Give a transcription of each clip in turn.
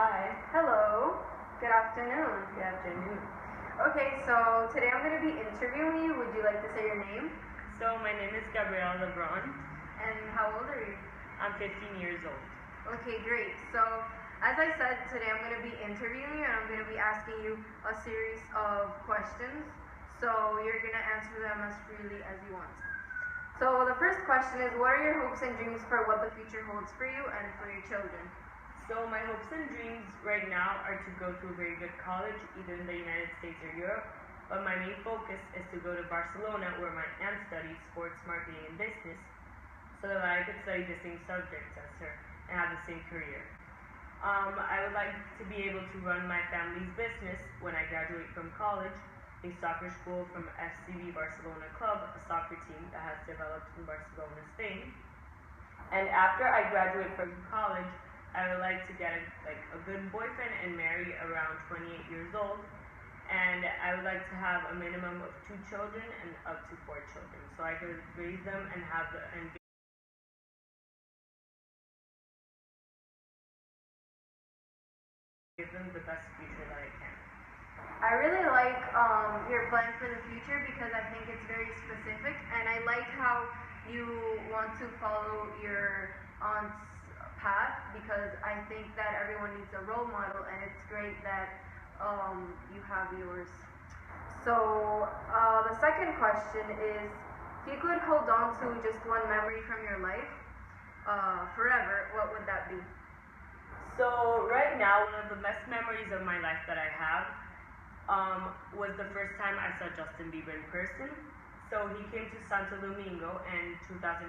Hi. Hello. Good afternoon. Good afternoon. Okay, so today I'm going to be interviewing you. Would you like to say your name? So my name is Gabriela Lebron. And how old are you? I'm 15 years old. Okay, great. So as I said, today I'm going to be interviewing you and I'm going to be asking you a series of questions. So you're going to answer them as freely as you want. So the first question is, what are your hopes and dreams for what the future holds for you and for your children? So my hopes and dreams right now are to go to a very good college, either in the United States or Europe. But my main focus is to go to Barcelona, where my aunt studies sports marketing and business, so that I could study the same subjects as her and have the same career. I would like to be able to run my family's business when I graduate from college, a soccer school from FCB Barcelona Club, a soccer team that has developed in Barcelona, Spain. And after I graduate from college, I would like to get a good boyfriend and marry around 28 years old. And I would like to have a minimum of 2 children and up to 4 children, so I could raise them and give them the best future that I can. I really like your plan for the future because I think it's very specific, and I like how you want to follow your aunt's path because I think that everyone needs a role model, and it's great that you have yours. So the second question is, if you could hold on to just one memory from your life forever, what would that be? So right now, one of the best memories of my life that I have was the first time I saw Justin Bieber in person. So he came to Santo Domingo in 2012,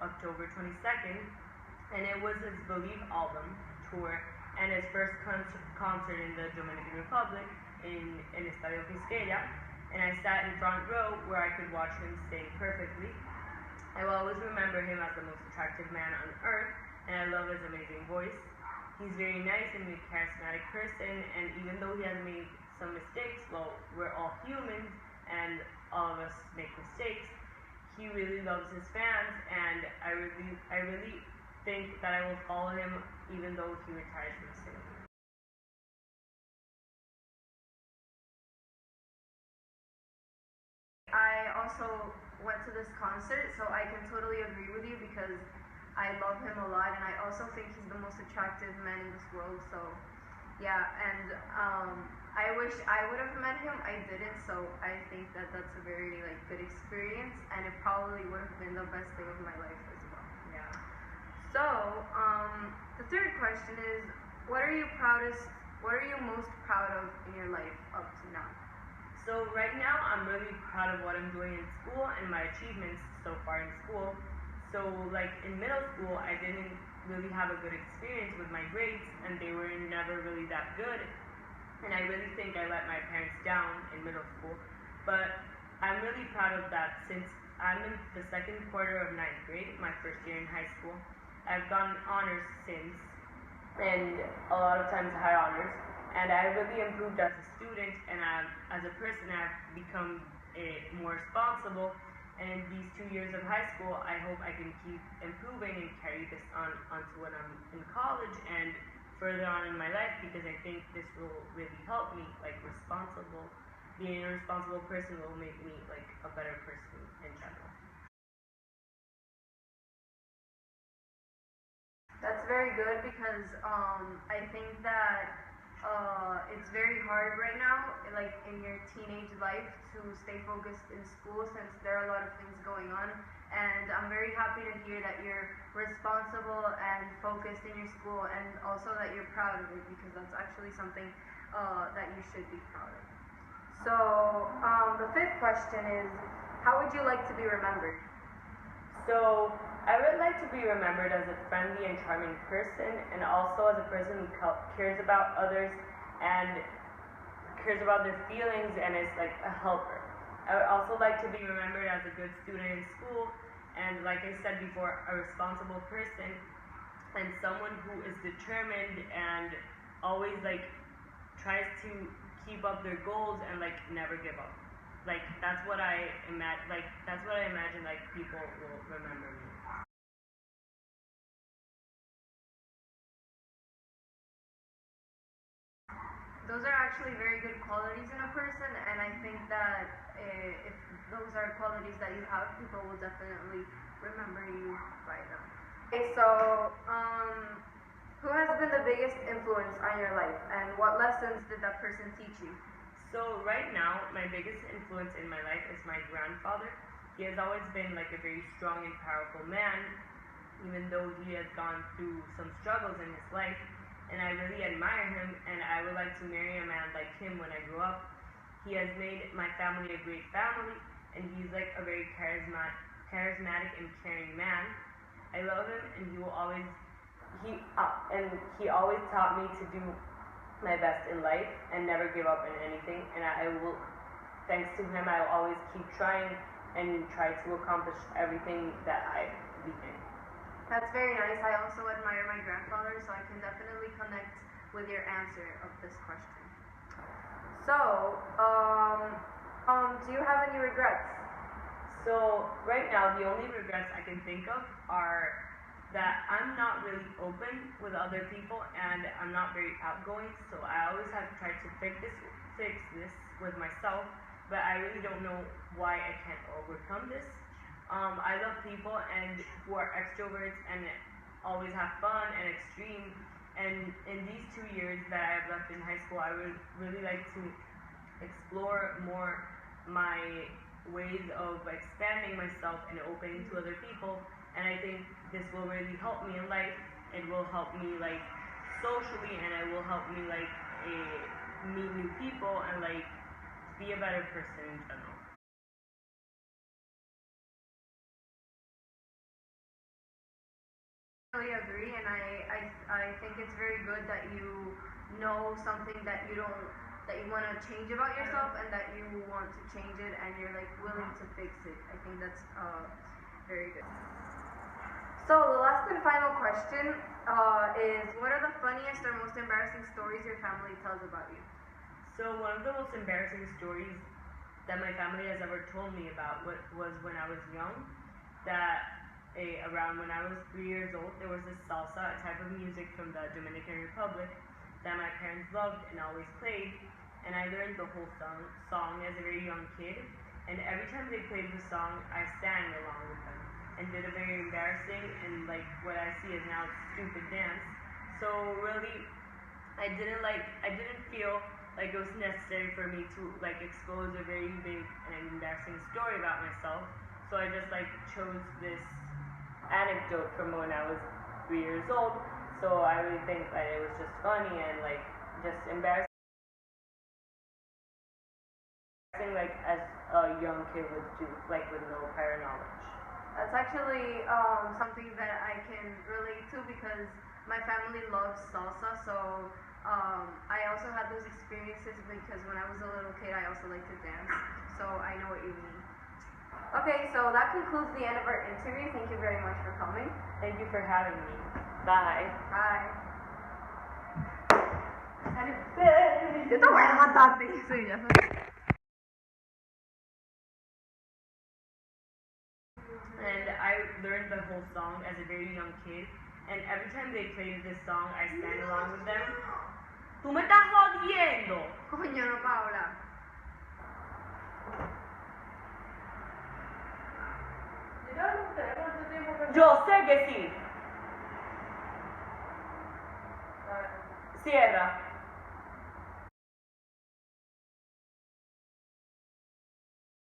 October 22nd, and it was his Believe album tour and his first concert in the Dominican Republic in Estadio Fisqueira, and I sat in front row where I could watch him sing perfectly. I will always remember him as the most attractive man on earth, and I love his amazing voice. He's very nice and a charismatic person, and even though he has made some mistakes, well, we're all humans and all of us make mistakes, he really loves his fans, and I really think that I will follow him even though he retires from singing. I also went to this concert, so I can totally agree with you because I love him a lot, and I also think he's the most attractive man in this world. So, yeah, and I wish I would have met him. I didn't, so I think that that's a very good experience, and it probably would have been the best day of my life as well. Yeah. So, the third question is, what are you most proud of in your life up to now? So right now I'm really proud of what I'm doing in school and my achievements so far in school. So in middle school I didn't really have a good experience with my grades, and they were never really that good. And I really think I let my parents down in middle school. But I'm really proud of that since I'm in the second quarter of 9th grade, my first year in high school. I've gotten honors since, and a lot of times high honors. And I really improved as a student, and as a person I've become more responsible. And in these 2 years of high school, I hope I can keep improving and carry this onto when I'm in college and further on in my life, because I think this will really help me. Being a responsible person will make me a better person in general. That's very good because I think that it's very hard right now, in your teenage life, to stay focused in school since there are a lot of things going on. And I'm very happy to hear that you're responsible and focused in your school, and also that you're proud of it, because that's actually something that you should be proud of. So the fifth question is, how would you like to be remembered? So I would like to be remembered as a friendly and charming person, and also as a person who cares about others and cares about their feelings and is a helper. I would also like to be remembered as a good student in school, and like I said before, a responsible person and someone who is determined and always tries to keep up their goals and never give up. That's what I imagine people will remember me. those are actually very good qualities in a person, and I think that if those are qualities that you have, people will definitely remember you by them. Okay, so who has been the biggest influence on your life, and what lessons did that person teach you? So right now, my biggest influence in my life is my grandfather. He has always been like a very strong and powerful man, even though he has gone through some struggles in his life. And I really admire him, and I would like to marry a man like him when I grow up. He has made my family a great family, and he's like a very charismatic and caring man. I love him, and he always taught me to do my best in life and never give up in anything. And I will, thanks to him, I will always keep trying and try to accomplish everything that I begin. That's very nice. I also admire my grandfather, so I can definitely connect with your answer of this question. So, do you have any regrets? So right now, the only regrets I can think of are that I'm not really open with other people, and I'm not very outgoing. So I always have to try to fix this with myself, but I really don't know why I can't overcome this. I love people and who are extroverts and always have fun and extreme. And in these 2 years that I have left in high school, I would really like to explore more my ways of expanding myself and opening to other people. And I think this will really help me in life. It will help me like socially, and it will help me like meet new people and like be a better person in general. I totally agree, and I think it's very good that you know something that you want to change about yourself, and that you want to change it, and you're like willing to fix it. I think that's very good. So the last and final question is, what are the funniest or most embarrassing stories your family tells about you? So one of the most embarrassing stories that my family has ever told me about was when I was young, that around when I was 3 years old, there was this salsa, a type of music from the Dominican Republic that my parents loved and always played, and I learned the whole song as a very young kid, and every time they played the song, I sang along with them and did a very embarrassing and like what I see as now stupid dance. So really, I didn't feel like it was necessary for me to like expose a very big and embarrassing story about myself. So I just like chose this anecdote from when I was 3 years old. So I really think that it was just funny and like just embarrassing, like as a young kid would do, like with no prior knowledge. That's actually something that I can relate to, because my family loves salsa, so I also had those experiences, because when I was a little kid I also liked to dance, so I know what you mean. Okay, so that concludes the end of our interview. Thank you very much for coming. Thank you for having me. Bye. Bye. Yo te voy a matar, sí, ya sé. And I learned the whole song as a very young kid, and every time they played this song, I sang along with them. ¡Tú me estás jodiendo! Coño, no, Paula. Yo sé que sí. Cierra.